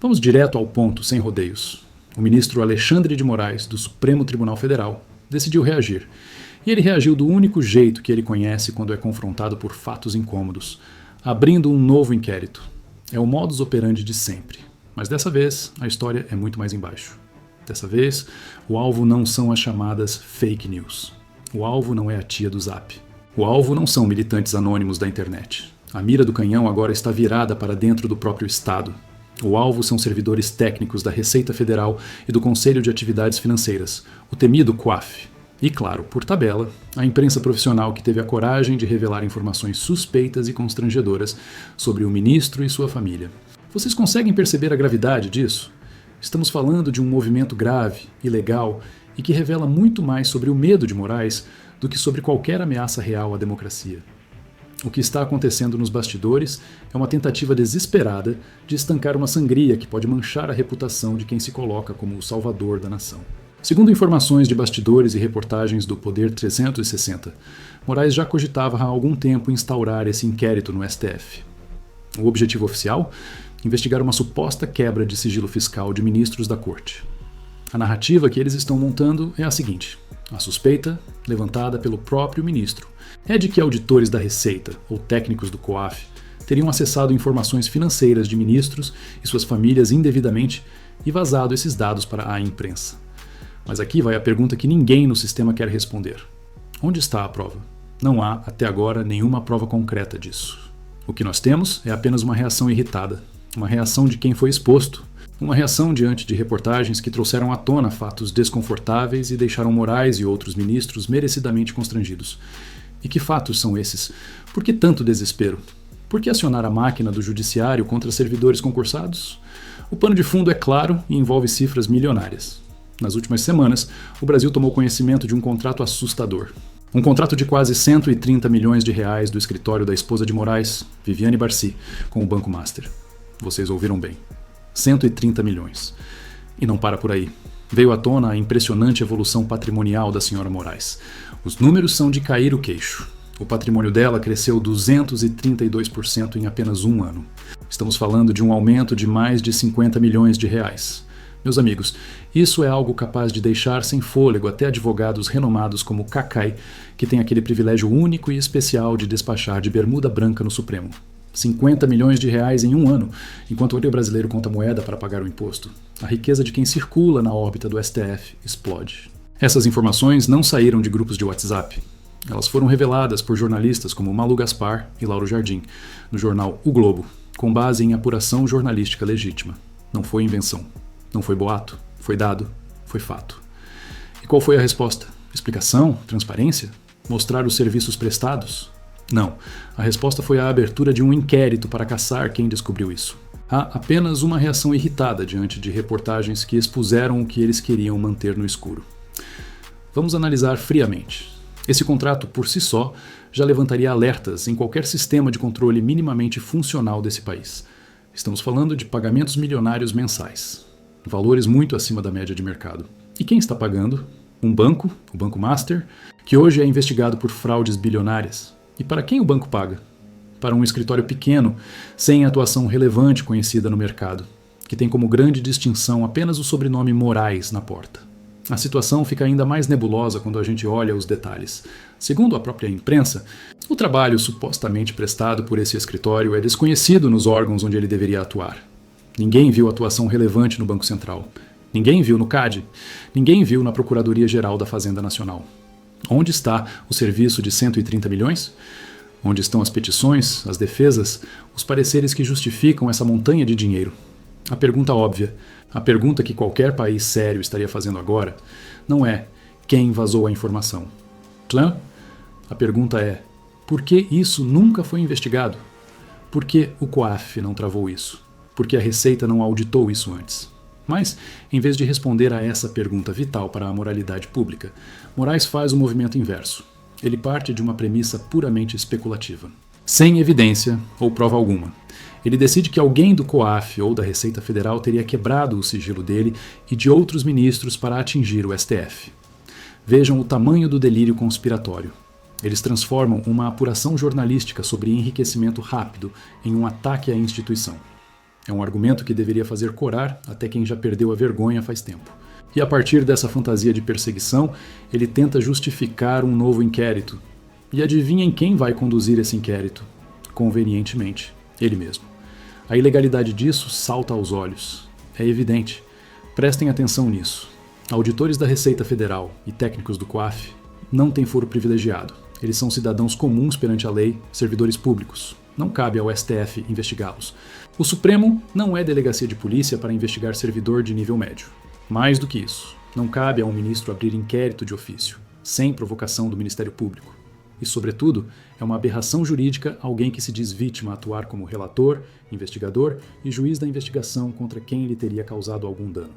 Vamos direto ao ponto, sem rodeios. O ministro Alexandre de Moraes, do Supremo Tribunal Federal, decidiu reagir. E ele reagiu do único jeito que ele conhece quando é confrontado por fatos incômodos, abrindo um novo inquérito. É o modus operandi de sempre. Mas dessa vez, a história é muito mais embaixo. Dessa vez, o alvo não são as chamadas fake news. O alvo não é a tia do Zap. O alvo não são militantes anônimos da internet. A mira do canhão agora está virada para dentro do próprio Estado. O alvo são servidores técnicos da Receita Federal e do Conselho de Atividades Financeiras, o temido COAF. E, claro, por tabela, a imprensa profissional que teve a coragem de revelar informações suspeitas e constrangedoras sobre o ministro e sua família. Vocês conseguem perceber a gravidade disso? Estamos falando de um movimento grave, ilegal e que revela muito mais sobre o medo de Moraes do que sobre qualquer ameaça real à democracia. O que está acontecendo nos bastidores é uma tentativa desesperada de estancar uma sangria que pode manchar a reputação de quem se coloca como o salvador da nação. Segundo informações de bastidores e reportagens do Poder 360, Moraes já cogitava há algum tempo instaurar esse inquérito no STF. O objetivo oficial? Investigar uma suposta quebra de sigilo fiscal de ministros da corte. A narrativa que eles estão montando é a seguinte: a suspeita, levantada pelo próprio ministro, é de que auditores da Receita ou técnicos do COAF teriam acessado informações financeiras de ministros e suas famílias indevidamente e vazado esses dados para a imprensa. Mas aqui vai a pergunta que ninguém no sistema quer responder. Onde está a prova? Não há, até agora, nenhuma prova concreta disso. O que nós temos é apenas uma reação irritada, uma reação de quem foi exposto, uma reação diante de reportagens que trouxeram à tona fatos desconfortáveis e deixaram Moraes e outros ministros merecidamente constrangidos. E que fatos são esses? Por que tanto desespero? Por que acionar a máquina do judiciário contra servidores concursados? O pano de fundo é claro e envolve cifras milionárias. Nas últimas semanas, o Brasil tomou conhecimento de um contrato assustador. Um contrato de quase 130 milhões de reais do escritório da esposa de Moraes, Viviane Barci, com o Banco Master. Vocês ouviram bem. 130 milhões. E não para por aí. Veio à tona a impressionante evolução patrimonial da senhora Moraes. Os números são de cair o queixo. O patrimônio dela cresceu 232% em apenas um ano. Estamos falando de um aumento de mais de 50 milhões de reais. Meus amigos, isso é algo capaz de deixar sem fôlego até advogados renomados como Cacai, que tem aquele privilégio único e especial de despachar de bermuda branca no Supremo. 50 milhões de reais em um ano, enquanto o olho brasileiro conta moeda para pagar o imposto. A riqueza de quem circula na órbita do STF explode. Essas informações não saíram de grupos de WhatsApp. Elas foram reveladas por jornalistas como Malu Gaspar e Lauro Jardim, no jornal O Globo, com base em apuração jornalística legítima. Não foi invenção. Não foi boato. Foi dado. Foi fato. E qual foi a resposta? Explicação? Transparência? Mostrar os serviços prestados? Não. A resposta foi a abertura de um inquérito para caçar quem descobriu isso. Há apenas uma reação irritada diante de reportagens que expuseram o que eles queriam manter no escuro. Vamos analisar friamente. Esse contrato, por si só, já levantaria alertas em qualquer sistema de controle minimamente funcional desse país. Estamos falando de pagamentos milionários mensais. Valores muito acima da média de mercado. E quem está pagando? Um banco, o Banco Master, que hoje é investigado por fraudes bilionárias. E para quem o banco paga? Para um escritório pequeno, sem atuação relevante conhecida no mercado, que tem como grande distinção apenas o sobrenome Moraes na porta. A situação fica ainda mais nebulosa quando a gente olha os detalhes. Segundo a própria imprensa, o trabalho supostamente prestado por esse escritório é desconhecido nos órgãos onde ele deveria atuar. Ninguém viu atuação relevante no Banco Central. Ninguém viu no CAD. Ninguém viu na Procuradoria-Geral da Fazenda Nacional. Onde está o serviço de 130 milhões? Onde estão as petições, as defesas, os pareceres que justificam essa montanha de dinheiro? A pergunta óbvia, a pergunta que qualquer país sério estaria fazendo agora, não é quem vazou a informação. Clã? A pergunta é, por que isso nunca foi investigado? Por que o COAF não travou isso? Por que a Receita não auditou isso antes? Mas, em vez de responder a essa pergunta vital para a moralidade pública, Moraes faz o movimento inverso. Ele parte de uma premissa puramente especulativa. Sem evidência ou prova alguma. Ele decide que alguém do COAF ou da Receita Federal teria quebrado o sigilo dele e de outros ministros para atingir o STF. Vejam o tamanho do delírio conspiratório. Eles transformam uma apuração jornalística sobre enriquecimento rápido em um ataque à instituição. É um argumento que deveria fazer corar até quem já perdeu a vergonha faz tempo. E a partir dessa fantasia de perseguição, ele tenta justificar um novo inquérito. E adivinhem quem vai conduzir esse inquérito? Convenientemente, ele mesmo. A ilegalidade disso salta aos olhos. É evidente. Prestem atenção nisso. Auditores da Receita Federal e técnicos do COAF não têm foro privilegiado. Eles são cidadãos comuns perante a lei, servidores públicos. Não cabe ao STF investigá-los. O Supremo não é delegacia de polícia para investigar servidor de nível médio. Mais do que isso, não cabe a um ministro abrir inquérito de ofício, sem provocação do Ministério Público. E, sobretudo, é uma aberração jurídica alguém que se diz vítima atuar como relator, investigador e juiz da investigação contra quem lhe teria causado algum dano.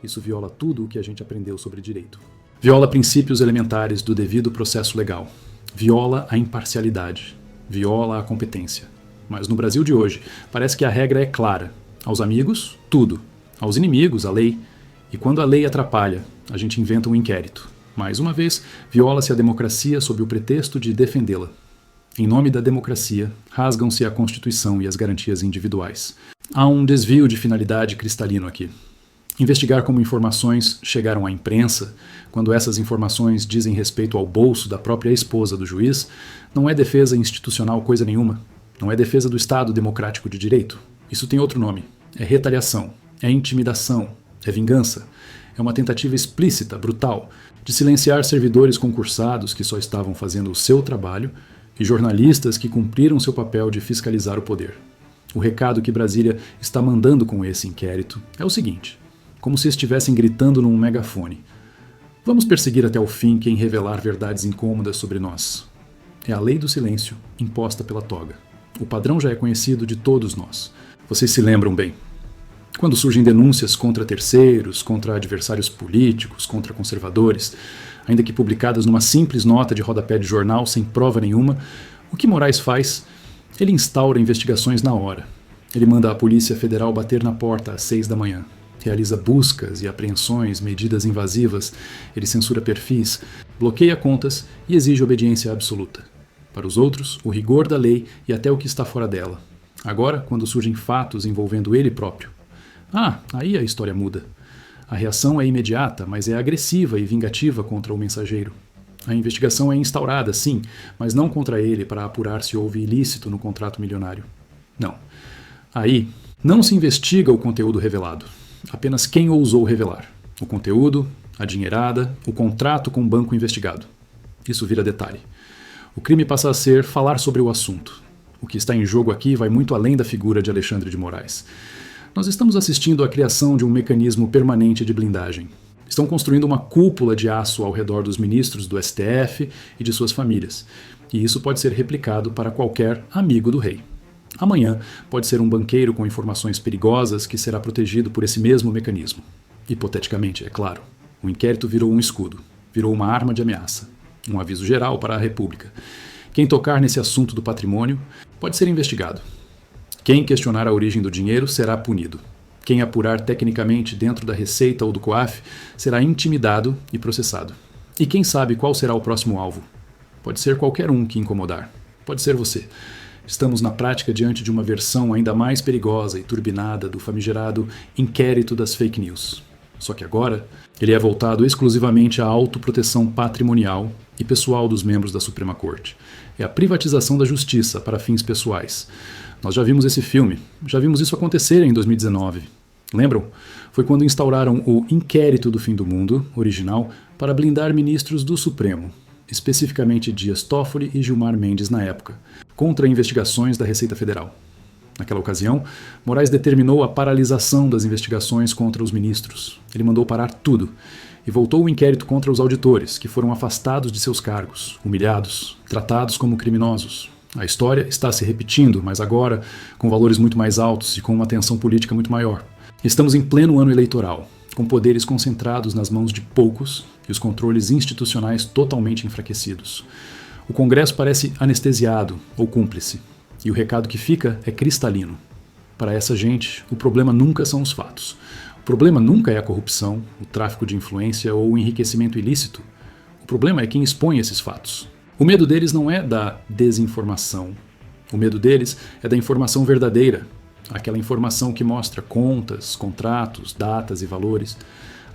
Isso viola tudo o que a gente aprendeu sobre direito. Viola princípios elementares do devido processo legal. Viola a imparcialidade. Viola a competência. Mas no Brasil de hoje, parece que a regra é clara. Aos amigos, tudo. Aos inimigos, a lei. E quando a lei atrapalha, a gente inventa um inquérito. Mais uma vez, viola-se a democracia sob o pretexto de defendê-la. Em nome da democracia, rasgam-se a Constituição e as garantias individuais. Há um desvio de finalidade cristalino aqui. Investigar como informações chegaram à imprensa, quando essas informações dizem respeito ao bolso da própria esposa do juiz, não é defesa institucional coisa nenhuma. Não é defesa do Estado democrático de direito. Isso tem outro nome. É retaliação. É intimidação. É vingança. É uma tentativa explícita, brutal, de silenciar servidores concursados que só estavam fazendo o seu trabalho e jornalistas que cumpriram seu papel de fiscalizar o poder. O recado que Brasília está mandando com esse inquérito é o seguinte, como se estivessem gritando num megafone. Vamos perseguir até o fim quem revelar verdades incômodas sobre nós. É a lei do silêncio imposta pela toga. O padrão já é conhecido de todos nós. Vocês se lembram bem. Quando surgem denúncias contra terceiros, contra adversários políticos, contra conservadores, ainda que publicadas numa simples nota de rodapé de jornal sem prova nenhuma, o que Moraes faz? Ele instaura investigações na hora. Ele manda a Polícia Federal bater na porta às 6 da manhã. Realiza buscas e apreensões, medidas invasivas, ele censura perfis, bloqueia contas e exige obediência absoluta. Para os outros, o rigor da lei e até o que está fora dela. Agora, quando surgem fatos envolvendo ele próprio, aí a história muda. A reação é imediata, mas é agressiva e vingativa contra o mensageiro. A investigação é instaurada, sim, mas não contra ele para apurar se houve ilícito no contrato milionário. Não. Aí, não se investiga o conteúdo revelado, apenas quem ousou revelar. O conteúdo, a dinheirada, o contrato com o banco investigado. Isso vira detalhe. O crime passa a ser falar sobre o assunto. O que está em jogo aqui vai muito além da figura de Alexandre de Moraes. Nós estamos assistindo à criação de um mecanismo permanente de blindagem. Estão construindo uma cúpula de aço ao redor dos ministros do STF e de suas famílias. E isso pode ser replicado para qualquer amigo do rei. Amanhã pode ser um banqueiro com informações perigosas que será protegido por esse mesmo mecanismo. Hipoteticamente, é claro. O inquérito virou um escudo, virou uma arma de ameaça. Um aviso geral para a República. Quem tocar nesse assunto do patrimônio pode ser investigado. Quem questionar a origem do dinheiro será punido. Quem apurar tecnicamente dentro da Receita ou do COAF será intimidado e processado. E quem sabe qual será o próximo alvo? Pode ser qualquer um que incomodar. Pode ser você. Estamos na prática diante de uma versão ainda mais perigosa e turbinada do famigerado inquérito das fake news. Só que agora, ele é voltado exclusivamente à autoproteção patrimonial e pessoal dos membros da Suprema Corte. É a privatização da justiça para fins pessoais. Nós já vimos esse filme, já vimos isso acontecer em 2019. Lembram? Foi quando instauraram o Inquérito do Fim do Mundo, original, para blindar ministros do Supremo, especificamente Dias Toffoli e Gilmar Mendes na época, contra investigações da Receita Federal. Naquela ocasião, Moraes determinou a paralisação das investigações contra os ministros. Ele mandou parar tudo e voltou o inquérito contra os auditores, que foram afastados de seus cargos, humilhados, tratados como criminosos. A história está se repetindo, mas agora com valores muito mais altos e com uma tensão política muito maior. Estamos em pleno ano eleitoral, com poderes concentrados nas mãos de poucos e os controles institucionais totalmente enfraquecidos. O Congresso parece anestesiado ou cúmplice, e o recado que fica é cristalino. Para essa gente, o problema nunca são os fatos. O problema nunca é a corrupção, o tráfico de influência ou o enriquecimento ilícito. O problema é quem expõe esses fatos. O medo deles não é da desinformação. O medo deles é da informação verdadeira, aquela informação que mostra contas, contratos, datas e valores,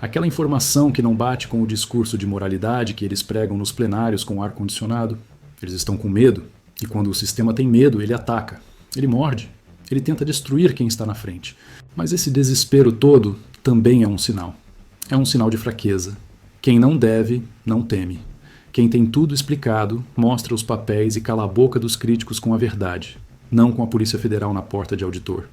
aquela informação que não bate com o discurso de moralidade que eles pregam nos plenários com ar-condicionado. Eles estão com medo, e quando o sistema tem medo, ele ataca, ele morde, ele tenta destruir quem está na frente. Mas esse desespero todo também é um sinal. É um sinal de fraqueza. Quem não deve, não teme. Quem tem tudo explicado, mostra os papéis e cala a boca dos críticos com a verdade, não com a Polícia Federal na porta de auditor.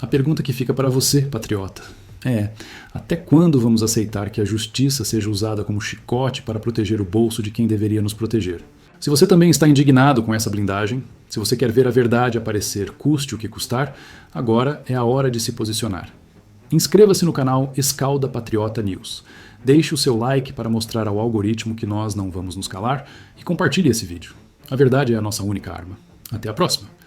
A pergunta que fica para você, patriota, é: até quando vamos aceitar que a justiça seja usada como chicote para proteger o bolso de quem deveria nos proteger? Se você também está indignado com essa blindagem, se você quer ver a verdade aparecer, custe o que custar, agora é a hora de se posicionar. Inscreva-se no canal Escalda Patriota News. Deixe o seu like para mostrar ao algoritmo que nós não vamos nos calar e compartilhe esse vídeo. A verdade é a nossa única arma. Até a próxima!